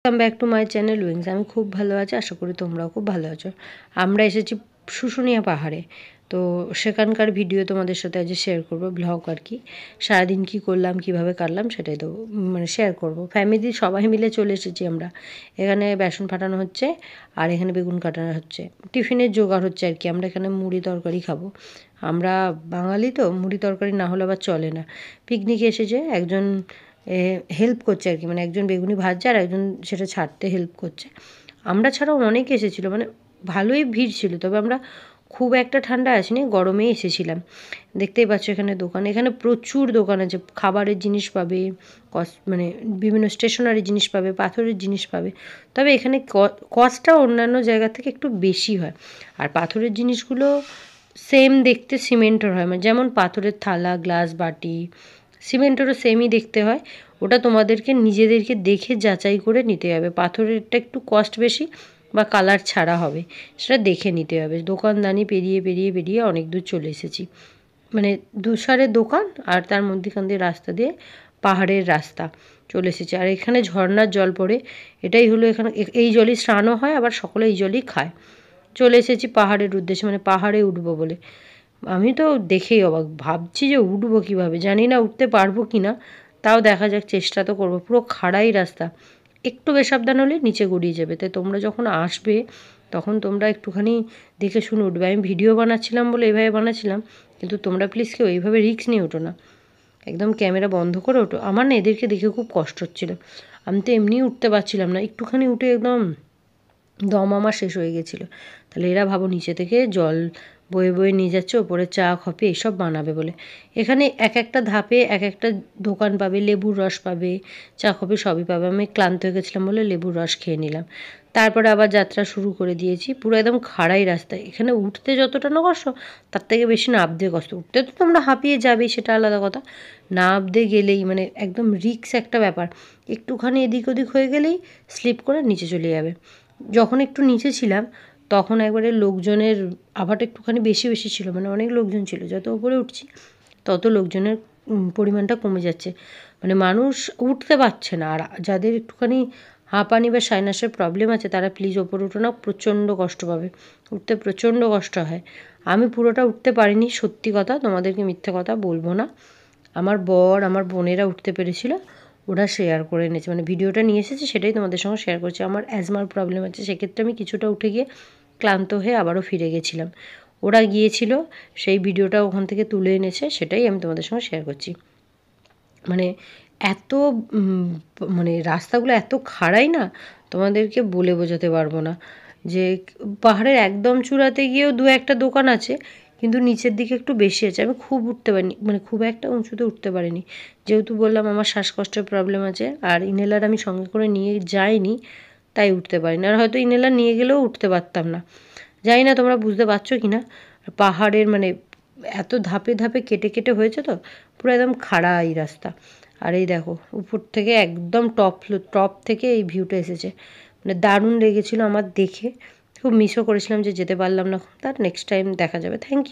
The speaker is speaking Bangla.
Welcome back to my channel wings. আমি খুব ভালো আছি, আশা করি তোমরাও খুব ভালো আছো। আমরা এসেছি শুশুনিয়া পাহাড়ে, তো সেখানকার ভিডিও তোমাদের সাথে আজ শেয়ার করবো, ব্লগ আর কি। সারাদিন কী করলাম, কিভাবে কাটলাম সেটাই তো শেয়ার করব। ফ্যামিলি সবাই মিলে চলে এসেছি আমরা। এখানে বেসন ফাটানো হচ্ছে আর এখানে বেগুন কাটানো হচ্ছে, টিফিনের জোগাড় হচ্ছে আর কি। আমরা এখানে মুড়ি তরকারি খাবো, আমরা বাঙালি তো, মুড়ি তরকারি না হলে আবার চলে না। পিকনিকে এসেছে, একজন হেল্প করছে আর কি, একজন বেগুনি ভাজছে আর একজন সেটা ছাড়তে হেল্প করছে। আমরা ছাড়াও অনেকে এসেছিলো, ভালোই ভিড় ছিল, তবে আমরা খুব একটা ঠান্ডা আসেনি, গরমেই এসেছিলাম। দেখতেই পাচ্ছ এখানে দোকান, এখানে প্রচুর দোকান আছে, খাবারের জিনিস পাবে, বিভিন্ন স্টেশনারি জিনিস পাবে, পাথরের জিনিস পাবে। তবে এখানে কস্টটা অন্যান্য জায়গা থেকে একটু বেশি হয়। আর পাথরের জিনিসগুলো সেম দেখতে সিমেন্টের হয়, যেমন পাথরের থালা, গ্লাস, বাটি, সিমেন্টেরও সেমই দেখতে হয়। ওটা তোমাদেরকে নিজেদেরকে দেখে যাচাই করে নিতে হবে। পাথরেরটা একটু কস্ট বেশি বা কালার ছাড়া হবে, সেটা দেখে নিতে হবে। দোকানদানি পেরিয়ে পেরিয়ে পেরিয়ে অনেক দূর চলে এসেছি, দুসারে দোকান আর তার মধ্যেখান দিয়ে রাস্তা দিয়ে পাহাড়ের রাস্তা চলে এসেছে। আর এখানে ঝর্নার জল পড়ে, এটাই হলো এখানে, এই জলই স্নানও হয়, আবার সকলে এই জলই খায়। চলে এসেছি পাহাড়ের উদ্দেশ্যে, পাহাড়ে উঠবো বলে। আমি তো দেখেই অবাক, ভাবছি যে উঠবো কীভাবে, জানি না উঠতে পারবো কি না, তাও দেখা যাক, চেষ্টা তো করবো। পুরো খাড়াই রাস্তা, একটু বেসাবধান হলে নিচে গড়িয়ে যাবে। তাই তোমরা যখন আসবে তখন তোমরা একটুখানি দেখে শুনে উঠবে। আমি ভিডিও বানাচ্ছিলাম বলে এইভাবে বানাচ্ছিলাম, কিন্তু তোমরা প্লিজ কেউ এইভাবে রিস্ক নিয়ে ওঠো না, একদম ক্যামেরা বন্ধ করে ওঠো। আমার না এদেরকে দেখে খুব কষ্ট হচ্ছিল, আমি তো এমনিই উঠতে পারছিলাম না, একটুখানি উঠে একদম দম আমার শেষ হয়ে গেছিলো। তাহলে এরা ভাবো নিচে থেকে জল বয়ে বয়ে নিয়ে যাচ্ছে, ওপরে চা কফি এইসব বানাবে বলে। এখানে এক একটা ধাপে এক একটা দোকান পাবে, লেবুর রস পাবে, চা কফি সবই পাবে। আমি ক্লান্ত হয়ে গেছিলাম বলে লেবুর রস খেয়ে নিলাম। তারপরে আবার যাত্রা শুরু করে দিয়েছি। পুরো একদম খাড়াই রাস্তায়, এখানে উঠতে যতটা না কষ্ট, তার থেকে বেশি নামতে কষ্ট। উঠতে তো তোমরা হাঁপিয়ে যাবেই, সেটা আলাদা কথা। নামতে গেলেই একদম রিস্ক একটা ব্যাপার, একটুখানি এদিক ওদিক হয়ে গেলেই স্লিপ করে নিচে চলে যাবে। যখন একটু নিচে ছিলাম তখন একবারে লোকজনের আভাটা একটুখানি বেশি বেশি ছিল, অনেক লোকজন ছিল। যত উপরে উঠছি তত লোকজনের পরিমাণটা কমে যাচ্ছে, মানুষ উঠতে পারছে না। আর যাদের একটুখানি হাঁপানি বা সাইনাসের প্রবলেম আছে তারা প্লিজ ওপরে উঠো না, প্রচণ্ড কষ্ট পাবে, উঠতে প্রচণ্ড কষ্ট হয়। আমি পুরোটা উঠতে পারিনি, সত্যি কথা, তোমাদেরকে মিথ্যে কথা বলবো না। আমার বর, আমার বোনেরা উঠতে পেরেছিল, ওরা শেয়ার করে এনেছে, ভিডিওটা নিয়ে এসেছে, সেটাই তোমাদের সঙ্গে শেয়ার করছি। আমার অ্যাজমার প্রবলেম আছে, সেক্ষেত্রে আমি কিছুটা উঠে গিয়ে ক্লান্ত হয়ে আবারও ফিরে গেছিলাম। ওরা গিয়েছিল, সেই ভিডিওটা ওখান থেকে তুলে এনেছে, সেটাই আমি তোমাদের সঙ্গে শেয়ার করছি। এত রাস্তাগুলো এত খাড়াই না, তোমাদেরকে বলে বোঝাতে পারবো না। যে পাহাড়ের একদম চূড়াতে গিয়েও দু একটা দোকান আছে, কিন্তু নিচের দিকে একটু বেশি আছে। আমি খুব উঠতে পারিনি, খুব একটা উঁচুতে উঠতে পারিনি, যেহেতু বললাম আমার শ্বাসকষ্টের প্রবলেম আছে, আর ইনহেলার আমি সঙ্গে করে নিয়ে যাইনি, তাই উঠতে পারিনি। আর হয়তো ইনহেলার নিয়ে গেলেও উঠতে পারতাম না। জানি না তোমরা বুঝতে পারছো কি না। পাহাড়ের এত ধাপে ধাপে কেটে কেটে হয়েছে, তো পুরো একদম খাড়া এই রাস্তা। আর এই দেখো উপর থেকে একদম টপ থেকে এই ভিউটা এসেছে, দারুণ লেগেছিলো আমার দেখে। খুব মিসও করেছিলাম যে যেতে পারলাম না, তার নেক্সট টাইম দেখা যাবে। Thank you.